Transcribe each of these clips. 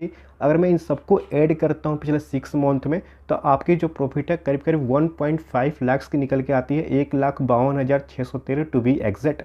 अगर मैं इन सबको ऐड करता हूँ पिछले 6 मंथ में, तो आपकी जो प्रॉफिट है करीब करीब 1.5 लाख की निकल के आती है, 1,52,613 to be exact.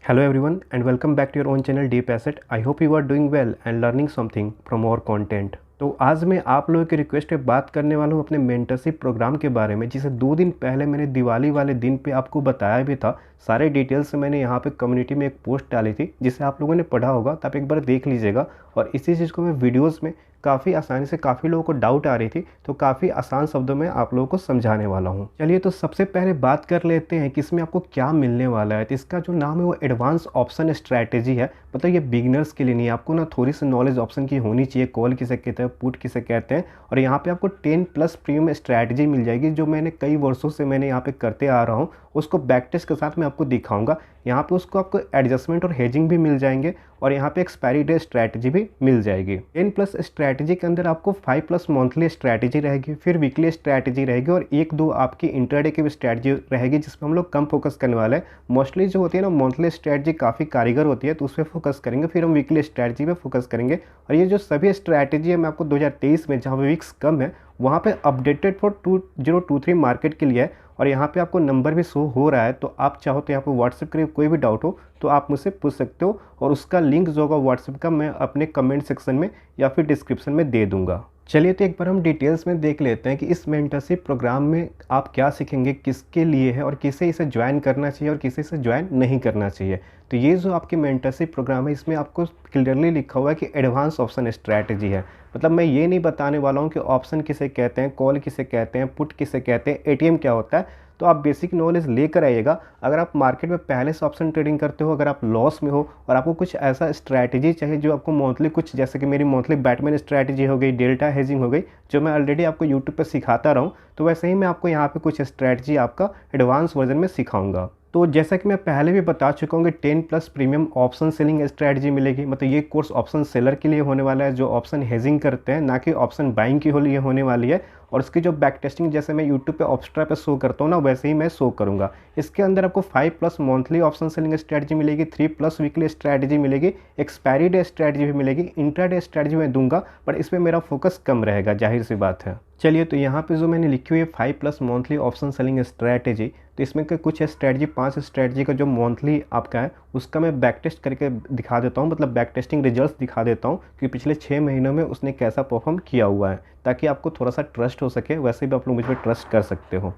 Hello everyone and welcome back to your own channel Deep Asset. I hope you are doing well and learning something from our content. तो आज मैं आप लोगों की रिक्वेस्ट पे बात करने वाला हूँ अपने मेंटरशिप प्रोग्राम के बारे में, जिसे 2 दिन पहले मैंने दिवाली वाले दिन पे आपको बताया भी था। सारे डिटेल्स मैंने यहाँ पे कम्युनिटी में एक पोस्ट डाली थी, जिसे आप लोगों ने पढ़ा होगा, तो आप एक बार देख लीजिएगा। और इसी चीज़ को मैं वीडियोज़ में काफ़ी आसानी से, काफ़ी लोगों को डाउट आ रही थी, तो काफ़ी आसान शब्दों में आप लोगों को समझाने वाला हूँ। चलिए तो सबसे पहले बात कर लेते हैं कि इसमें आपको क्या मिलने वाला है। तो इसका जो नाम है वो एडवांस ऑप्शन स्ट्रैटेजी है। मतलब ये बिगिनर्स के लिए नहीं है, आपको ना थोड़ी सी नॉलेज ऑप्शन की होनी चाहिए। कॉल किसे कहते हैं, पुट किसे कहते हैं। और यहाँ पे आपको 10+ प्रीमियम स्ट्रैटेजी मिल जाएगी, जो मैंने कई वर्षों से मैंने यहाँ पे करते आ रहा हूँ। उसको बैक टेस्ट के साथ मैं आपको दिखाऊंगा। यहाँ पे उसको आपको एडजस्टमेंट और हेजिंग भी मिल जाएंगे, और यहाँ पे एक्सपायरी डे स्ट्रैटेजी भी मिल जाएगी। 10+ स्ट्रैटेजी के अंदर आपको 5+ मंथली स्ट्रैटेजी रहेगी, फिर वीकली स्ट्रैटेजी रहेगी, और 1-2 आपकी इंटरडे की भी स्ट्रैटेजी रहेगी, जिसमें हम लोग कम फोकस करने वाले हैं। मोस्टली जो होती है ना मंथली स्ट्रैटेजी काफ़ी कारीगर होती है, तो उस पर फोकस करेंगे, फिर हम वीकली स्ट्रैटेजी पे फोकस करेंगे। और ये जो सभी स्ट्रैटेजी है मैं आपको 2023 में, जहाँ वीक्स कम है, वहाँ पे अपडेटेड फॉर 2023 मार्केट के लिए है। और यहाँ पे आपको नंबर भी शो हो रहा है, तो आप चाहो तो यहाँ पे व्हाट्सएप के कोई भी डाउट हो तो आप मुझसे पूछ सकते हो, और उसका लिंक जो होगा व्हाट्सएप का मैं अपने कमेंट सेक्शन में या फिर डिस्क्रिप्शन में दे दूंगा। चलिए तो एक बार हम डिटेल्स में देख लेते हैं कि इस मेंटरशिप प्रोग्राम में आप क्या सीखेंगे, किसके लिए है, और किसे इसे ज्वाइन करना चाहिए और किसे इसे ज्वाइन नहीं करना चाहिए। तो ये जो आपकी मेंटरशिप प्रोग्राम है, इसमें आपको क्लियरली लिखा हुआ है कि एडवांस ऑप्शन स्ट्रैटेजी है। मतलब मैं ये नहीं बताने वाला हूँ कि ऑप्शन किसे कहते हैं, कॉल किसे कहते हैं, पुट किसे कहते हैं, एटीएम क्या होता है। तो आप बेसिक नॉलेज लेकर आइएगा। अगर आप मार्केट में पहले से ऑप्शन ट्रेडिंग करते हो, अगर आप लॉस में हो और आपको कुछ ऐसा स्ट्रैटेजी चाहिए जो आपको मंथली, कुछ जैसे कि मेरी मंथली बैटमैन स्ट्रैटेजी हो गई, डेल्टा हेजिंग हो गई, जो मैं ऑलरेडी आपको यूट्यूब पर सिखाता रहा हूँ, तो वैसे ही मैं आपको यहाँ पे कुछ स्ट्रैटेजी आपका एडवांस वर्जन में सिखाऊंगा। तो जैसा कि मैं पहले भी बता चुका हूँ कि 10+ प्रीमियम ऑप्शन सेलिंग स्ट्रैटेजी मिलेगी। मतलब ये कोर्स ऑप्शन सेलर के लिए होने वाला है, जो ऑप्शन हेजिंग करते हैं, ना कि ऑप्शन बाइंग के लिए होने वाली है। और इसकी जो बैक टेस्टिंग जैसे मैं यूट्यूब पे ऑप्स्ट्रा पे शो करता हूँ ना, वैसे ही मैं शो करूँगा। इसके अंदर आपको 5+ मंथली ऑप्शन सेलिंग स्ट्रैटेजी मिलेगी, 3+ वीकली स्ट्रैटेजी मिलेगी, एक्सपायरी डे स्ट्रैटेजी भी मिलेगी, इंट्राडे स्ट्रैटेजी मैं दूंगा, पर इसमें मेरा फोकस कम रहेगा, जाहिर सी बात है। चलिए तो यहाँ पे जो मैंने लिखी हुई है 5+ मंथली ऑप्शन सेलिंग स्ट्रैटेजी, तो इसमें के कुछ स्ट्रैटेजी, 5 स्ट्रैटेजी का जो मंथली आपका है उसका मैं बैक टेस्ट करके दिखा देता हूँ। मतलब बैक टेस्टिंग रिजल्ट्स दिखा देता हूँ कि पिछले 6 महीनों में उसने कैसा परफॉर्म किया हुआ है, ताकि आपको थोड़ा सा ट्रस्ट हो सके। वैसे भी आप लोग मुझ पर ट्रस्ट कर सकते हो।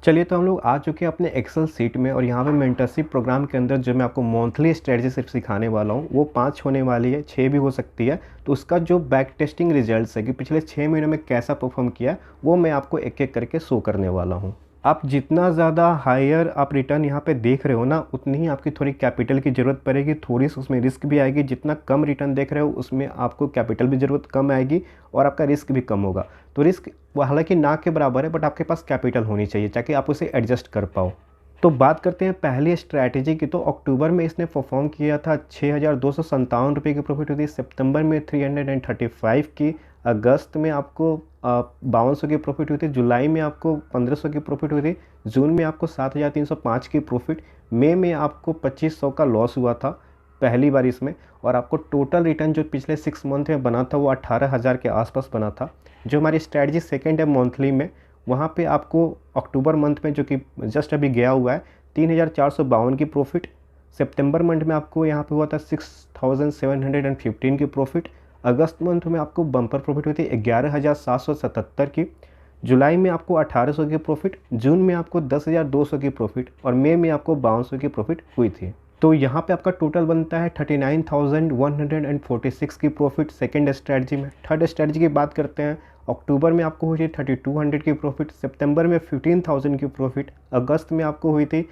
चलिए तो हम लोग आ चुके हैं अपने एक्सेल सीट में, और यहाँ पे मेंटरशिप प्रोग्राम के अंदर जो मैं आपको मंथली स्ट्रेटजी सिर्फ सिखाने वाला हूँ, वो 5 होने वाली है, 6 भी हो सकती है। तो उसका जो बैक टेस्टिंग रिजल्ट्स है कि पिछले 6 महीनों में कैसा परफॉर्म किया, वो मैं आपको एक एक करके शो करने वाला हूँ। आप जितना ज़्यादा हायर आप रिटर्न यहाँ पे देख रहे हो ना, उतनी ही आपकी थोड़ी कैपिटल की ज़रूरत पड़ेगी, थोड़ी सी उसमें रिस्क भी आएगी। जितना कम रिटर्न देख रहे हो उसमें आपको कैपिटल भी ज़रूरत कम आएगी, और आपका रिस्क भी कम होगा। तो रिस्क हालांकि ना के बराबर है, बट आपके पास कैपिटल होनी चाहिए ताकि आप उसे एडजस्ट कर पाओ। तो बात करते हैं पहली स्ट्रैटेजी की। तो अक्टूबर में इसने परफॉर्म किया था, 6,257 रुपये की प्रॉफिट हुई थी। सितंबर में 335 की, अगस्त में आपको 5200 की प्रॉफिट हुई थी, जुलाई में आपको 1500 की प्रॉफिट हुई थी, जून में आपको 7,305 की प्रॉफिट, मई में आपको 2500 का लॉस हुआ था पहली बार इसमें। और आपको टोटल रिटर्न जो पिछले 6 मंथ में बना था वो 18,000 के आसपास बना था। जो हमारी स्ट्रैटेजी सेकेंड है मंथली में, वहाँ पे आपको अक्टूबर मंथ में, जो कि जस्ट अभी गया हुआ है, 3,452 की प्रॉफिट। सितंबर मंथ में आपको यहाँ पे हुआ था 6,715 की प्रॉफिट। अगस्त मंथ में आपको बम्पर प्रॉफिट हुई थी 11,777 की। जुलाई में आपको 1,800 की प्रॉफिट, जून में आपको 10,200 की प्रॉफिट, और मई में आपको 5,200 की प्रॉफिट हुई थी। तो यहाँ पे आपका टोटल बनता है 39,146 की प्रॉफिट सेकेंड स्ट्रैटेजी में। थर्ड स्ट्रैटेजी की बात करते हैं, अक्टूबर में आपको हुई थी 3,200 की प्रॉफिट, सितंबर में 15,000 की प्रॉफिट, अगस्त में आपको हुई थी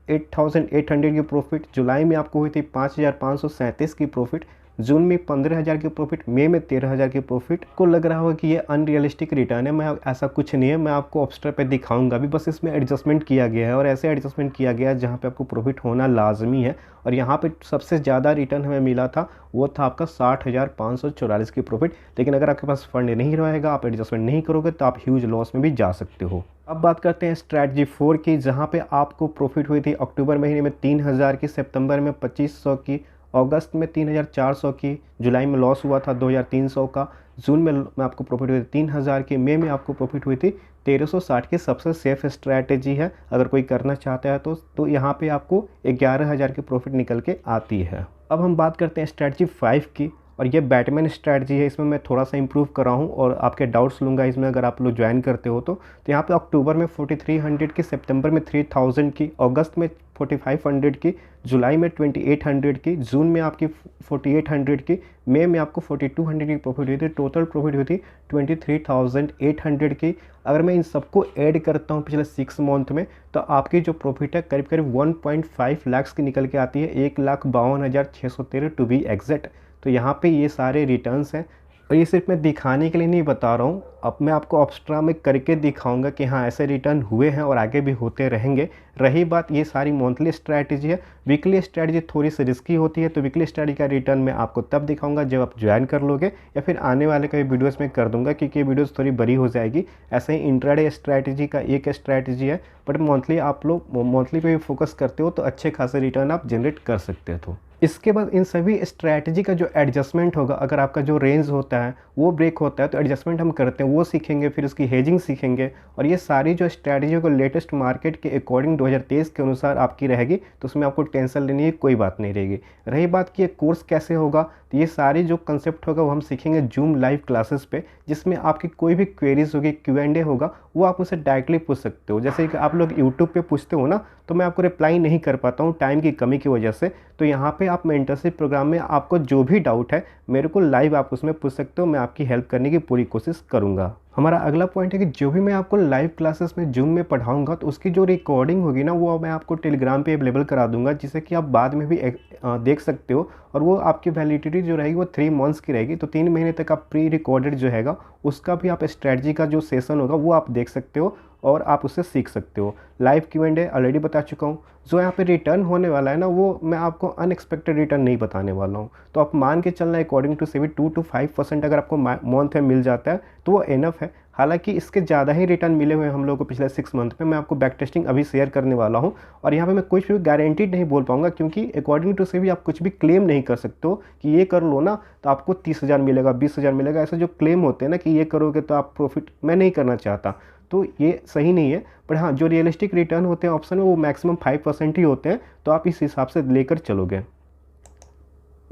8,800 की प्रॉफिट, जुलाई में आपको हुई थी 5,537 की प्रॉफिट, जून में 15,000 की प्रॉफिट, मई में 13,000 की प्रॉफिट। को लग रहा होगा कि ये अनरियलिस्टिक रिटर्न है, मैं ऐसा कुछ नहीं है, मैं आपको ऑप्स्ट्रा पे दिखाऊंगा भी, बस इसमें एडजस्टमेंट किया गया है, और ऐसे एडजस्टमेंट किया गया है जहाँ पे आपको प्रॉफिट होना लाजमी है। और यहाँ पे सबसे ज़्यादा रिटर्न हमें मिला था वो था आपका 60,544 की प्रॉफिट। लेकिन अगर आपके पास फंड नहीं रहेगा, आप एडजस्टमेंट नहीं करोगे, तो आप ह्यूज लॉस में भी जा सकते हो। अब बात करते हैं स्ट्रैटेजी 4 की, जहाँ पे आपको प्रॉफिट हुई थी अक्टूबर महीने में 3,000 की, सितंबर में 2,500 की, अगस्त में 3,400 की, जुलाई में लॉस हुआ था 2,300 का, जून में आपको प्रॉफिट हुई थी 3,000 की, मई में आपको प्रॉफिट हुई थी 1,360 की। सबसे सेफ स्ट्रैटेजी है अगर कोई करना चाहता है तो यहाँ पे आपको 11,000 की प्रॉफिट निकल के आती है। अब हम बात करते हैं स्ट्रैटेजी 5 की, और ये बैटमैन स्ट्रैटेजी है। इसमें मैं थोड़ा सा इंप्रूव कर रहा हूँ और आपके डाउट्स लूँगा इसमें अगर आप लोग ज्वाइन करते हो तो यहाँ पे अक्टूबर में 4,300 की, सितंबर में 3,000 की, अगस्त में 4,500 की, जुलाई में 2,800 की, जून में आपकी 4,800 की, मई में आपको 4,200 की प्रॉफिट हुई थी। टोटल प्रॉफिट हुई थी 23,800 की। अगर मैं इन सबको ऐड करता हूँ पिछले 6 मंथ में तो आपकी जो प्रॉफिट है करीब करीब 1.5 लाख की निकल के आती है, 1,52,613 टू बी एग्जैक्ट। तो यहाँ पे ये सारे रिटर्न्स हैं, और ये सिर्फ मैं दिखाने के लिए नहीं बता रहा हूँ, अब मैं आपको ऑब्स्ट्रा में करके दिखाऊंगा कि हाँ ऐसे रिटर्न हुए हैं और आगे भी होते रहेंगे। रही बात ये सारी मंथली स्ट्रैटेजी है, वीकली स्ट्रैटेजी थोड़ी सी रिस्की होती है, तो वीकली स्ट्रैटेजी का रिटर्न मैं आपको तब दिखाऊंगा जब आप ज्वाइन कर लोगे, या फिर आने वाले कई वीडियोस में कर दूंगा क्योंकि ये वीडियोस थोड़ी बड़ी हो जाएगी। ऐसे ही इंट्राडे स्ट्रैटेजी का एक स्ट्रैटेजी है, बट मंथली आप लोग मंथली पे भी फोकस करते हो तो अच्छे खासे रिटर्न आप जनरेट कर सकते हो। इसके बाद इन सभी स्ट्रैटेजी का जो एडजस्टमेंट होगा, अगर आपका जो रेंज होता है वो ब्रेक होता है तो एडजस्टमेंट हम करते हैं वो सीखेंगे, फिर उसकी हेजिंग सीखेंगे, और ये सारी जो स्ट्रैटेजी को लेटेस्ट मार्केट के अकॉर्डिंग 2023 के अनुसार आपकी रहेगी, तो उसमें आपको टेंशन लेने की कोई बात नहीं रहेगी। रही बात कि ये कोर्स कैसे होगा, तो ये सारी जो कंसेप्ट होगा वो हम सीखेंगे जूम लाइव क्लासेस पे, जिसमें आपकी कोई भी क्वेरीज होगी, Q&A होगा, वो आप मुझसे डायरेक्टली पूछ सकते हो। जैसे कि आप लोग यूट्यूब पे पूछते हो ना, तो मैं आपको रिप्लाई नहीं कर पाता हूँ टाइम की कमी की वजह से, तो यहाँ पे आप मेंटरशिप प्रोग्राम में आपको जो भी डाउट है मेरे को लाइव आप उसमें पूछ सकते हो, मैं आपकी हेल्प करने की पूरी कोशिश करूँगा। हमारा अगला पॉइंट है कि जो भी मैं आपको लाइव क्लासेस में जूम में पढ़ाऊंगा तो उसकी जो रिकॉर्डिंग होगी ना वो मैं आपको टेलीग्राम पे अवेलेबल करा दूंगा, जिससे कि आप बाद में भी देख सकते हो, और वो आपकी वैलिडिटी जो रहेगी वो 3 मंथ्स की रहेगी, तो 3 महीने तक आप प्री रिकॉर्डेड जो हैगा उसका भी आप स्ट्रैटेजी का जो सेशन होगा वो आप देख सकते हो और आप उससे सीख सकते हो। लाइव Q&A ऑलरेडी बता चुका हूँ। जो यहाँ पे रिटर्न होने वाला है ना वो मैं आपको अनएक्सपेक्टेड रिटर्न नहीं बताने वाला हूँ, तो आप मान के चलना अकॉर्डिंग टू सेबी 2 to 5% अगर आपको मंथ में मिल जाता है तो वो इनफ है। हालांकि इसके ज़्यादा ही रिटर्न मिले हुए हैं हम लोगों को पिछले 6 मंथ में। मैं आपको बैक टेस्टिंग अभी शेयर करने वाला हूँ, और यहाँ पे मैं कुछ भी गारंटीड नहीं बोल पाऊंगा क्योंकि अकॉर्डिंग टू सेबी आप कुछ भी क्लेम नहीं कर सकते हो कि ये कर लो ना तो आपको 30,000 मिलेगा, 20,000 मिलेगा। ऐसे जो क्लेम होते हैं ना कि ये करोगे तो आप प्रॉफिट, मैं नहीं करना चाहता, तो ये सही नहीं है। पर हाँ जो रियलिस्टिक रिटर्न होते हैं ऑप्शन में वो मैक्सिमम 5% ही होते हैं, तो आप इस हिसाब से लेकर चलोगे।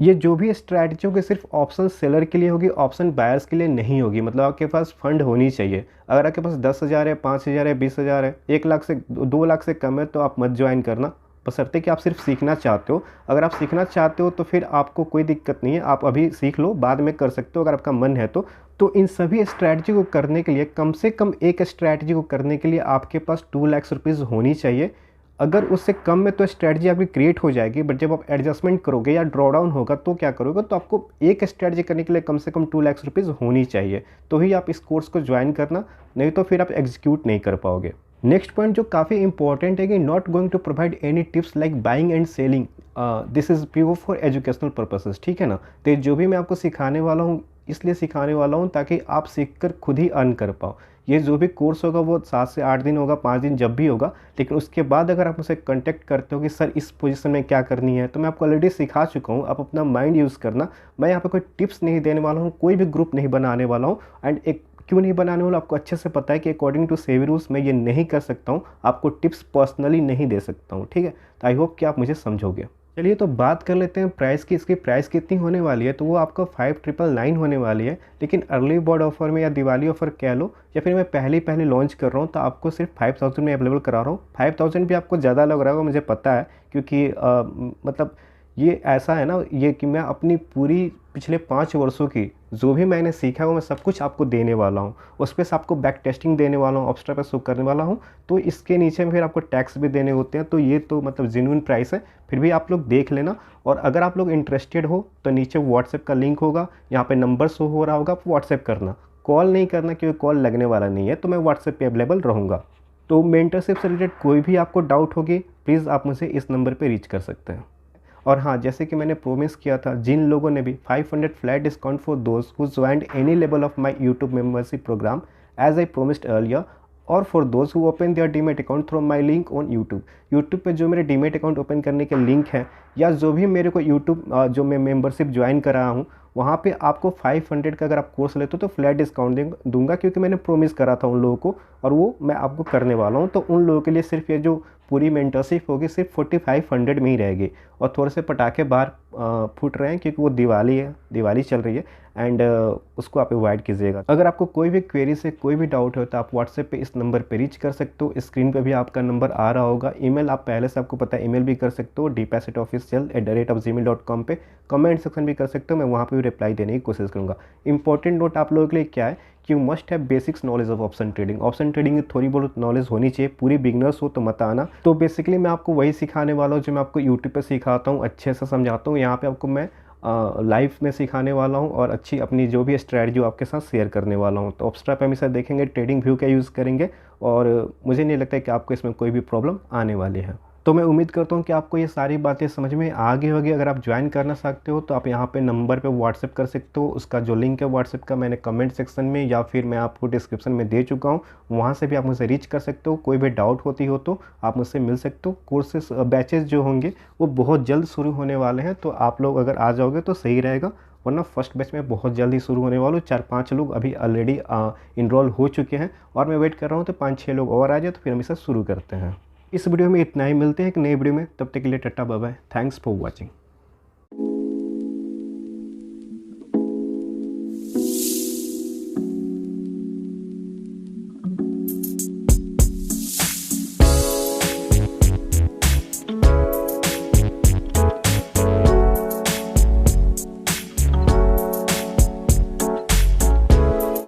ये जो भी स्ट्रैटेजी होगी सिर्फ ऑप्शन सेलर के लिए होगी, ऑप्शन बायर्स के लिए नहीं होगी। मतलब आपके पास फंड होनी चाहिए। अगर आपके पास 10,000 है, 5,000 है, 20,000 है, 1 लाख से 2 लाख से कम है तो आप मत ज्वाइन करना, बशर्ते कि आप सिर्फ सीखना चाहते हो। अगर आप सीखना चाहते हो तो फिर आपको कोई दिक्कत नहीं है, आप अभी सीख लो, बाद में कर सकते हो अगर आपका मन है तो इन सभी स्ट्रैटेजी को करने के लिए कम से कम एक स्ट्रैटेजी को करने के लिए आपके पास 2 लाख रुपीज़ होनी चाहिए। अगर उससे कम में तो स्ट्रैटेजी आपकी क्रिएट हो जाएगी, बट जब आप एडजस्टमेंट करोगे या ड्रॉ डाउन होगा तो क्या करोगे, तो आपको एक स्ट्रैटेजी करने के लिए कम से कम 2 लाख रुपीज़ होनी चाहिए, तो ही आप इस कोर्स को ज्वाइन करना, नहीं तो फिर आप एग्जीक्यूट नहीं कर पाओगे। नेक्स्ट पॉइंट जो काफ़ी इंपॉर्टेंट है कि not going to provide any tips like buying and selling, this is pure for educational purposes, ठीक है ना। तो जो भी मैं आपको सिखाने वाला हूँ इसलिए सिखाने वाला हूँ ताकि आप सीखकर खुद ही अर्न कर पाओ। ये जो भी कोर्स होगा वो 7 से 8 दिन होगा, 5 दिन जब भी होगा, लेकिन उसके बाद अगर आप मुझसे कांटेक्ट करते हो कि सर इस पोजीशन में क्या करनी है, तो मैं आपको ऑलरेडी सिखा चुका हूँ, आप अपना माइंड यूज़ करना। मैं यहाँ पे कोई टिप्स नहीं देने वाला हूँ, कोई भी ग्रुप नहीं बनाने वाला हूँ, एंड एक क्यों नहीं बनाने वाला आपको अच्छे से पता है कि अकॉर्डिंग टू सेबी रूल्स मैं ये नहीं कर सकता हूँ, आपको टिप्स पर्सनली नहीं दे सकता हूँ, ठीक है। तो आई होप कि आप मुझे समझोगे। चलिए तो बात कर लेते हैं प्राइस की। इसकी प्राइस कितनी होने वाली है, तो वो आपको 5,999 होने वाली है, लेकिन अर्ली बर्ड ऑफर में या दिवाली ऑफर कह लो, या फिर मैं पहले लॉन्च कर रहा हूँ तो आपको सिर्फ 5,000 में अवेलेबल करा रहा हूँ। 5,000 भी आपको ज़्यादा लग रहा होगा, मुझे पता है, क्योंकि मतलब ये ऐसा है ना, ये कि मैं अपनी पूरी पिछले 5 वर्षों की जो भी मैंने सीखा है वो मैं सब कुछ आपको देने वाला हूँ। उस पर आपको बैक टेस्टिंग देने वाला हूँ, ऑब्स्ट्रा पे शो करने वाला हूँ, तो इसके नीचे में फिर आपको टैक्स भी देने होते हैं। तो ये तो मतलब जेन्युइन प्राइस है, फिर भी आप लोग देख लेना। और अगर आप लोग इंटरेस्टेड हो तो नीचे व्हाट्सएप का लिंक होगा, यहाँ पे नंबर शो हो रहा होगा, आप व्हाट्सएप करना, कॉल नहीं करना क्योंकि कॉल लगने वाला नहीं है, तो मैं व्हाट्सएप पे अवेलेबल रहूँगा। तो मेंटरशिप से रिलेटेड कोई भी आपको डाउट होगी प्लीज़ आप मुझे इस नंबर पर रीच कर सकते हैं। और हाँ, जैसे कि मैंने प्रोमिस किया था, जिन लोगों ने भी 500 flat discount for those who joined any level of my YouTube membership program as I promised earlier, और for those who open their demat account through my link on YouTube पे जो मेरे डीमेट अकाउंट ओपन करने के link है, या जो भी मेरे को यूट्यूब जो मैं मेंबरशिप ज्वाइन कर रहा हूँ, वहाँ पे आपको 500 का अगर आप कोर्स लेते हो तो फ्लैट डिस्काउंट दूंगा, क्योंकि मैंने प्रॉमिस करा था उन लोगों को, और वो मैं आपको करने वाला हूँ। तो उन लोगों के लिए सिर्फ ये जो पूरी मेंटरशिप होगी सिर्फ 4500 में ही रहेगी। और थोड़े से पटाखे बाहर फूट रहे हैं क्योंकि वो दिवाली चल रही है, एंड उसको आप अवॉइड कीजिएगा। अगर आपको कोई भी क्वेरी से कोई भी डाउट हो तो आप व्हाट्सएप पे इस नंबर पे रीच कर सकते हो। स्क्रीन पे भी आपका नंबर आ रहा होगा। ईमेल आप पहले से आपको पता है, ईमेल भी कर सकते हो dpassetofficial@gmail.com पे। कमेंट सेक्शन भी कर सकते हो, मैं वहाँ पे भी रिप्लाई देने की कोशिश करूँगा। इंपॉर्टेंट नोट आप लोगों के लिए क्या है कि you must have basics knowledge of option trading. Option trading की थोड़ी बहुत नॉलेज होनी चाहिए, पूरी बिगनर्स हो तो मत आना। तो बेसिकली मैं आपको वही सिखाने वाला हूँ जो मैं आपको यूट्यूब पे सिखाता हूँ, अच्छे से समझाता हूँ। यहाँ पे आपको मैं लाइफ में सिखाने वाला हूँ और अच्छी अपनी जो भी स्ट्रैटेजी आपके साथ शेयर करने वाला हूँ। तो ऑप्स्ट्रा पे हमेशा देखेंगे ट्रेडिंग व्यू का यूज़ करेंगे, और मुझे नहीं लगता कि आपको इसमें कोई भी प्रॉब्लम आने वाली है। तो मैं उम्मीद करता हूँ कि आपको ये सारी बातें समझ में आ गई होगी। अगर आप ज्वाइन करना चाहते हो तो आप यहाँ पे नंबर पे व्हाट्सएप कर सकते हो। उसका जो लिंक है व्हाट्सएप का मैंने कमेंट सेक्शन में या फिर मैं आपको डिस्क्रिप्शन में दे चुका हूँ, वहाँ से भी आप मुझसे रीच कर सकते हो। कोई भी डाउट होती हो तो आप मुझसे मिल सकते हो। कोर्सेस बैचेस जो होंगे वो बहुत जल्द शुरू होने वाले हैं, तो आप लोग अगर आ जाओगे तो सही रहेगा, वरना फर्स्ट बैच में बहुत जल्दी शुरू होने वाला हूँ। 4-5 लोग अभी ऑलरेडी इनरोल हो चुके हैं और मैं वेट कर रहा हूँ, तो 5-6 लोग और आ जाए तो फिर हम इसे शुरू करते हैं। इस वीडियो में इतना ही, मिलते हैं एक नई वीडियो में, तब तक के लिए tata bye bye, thanks for watching.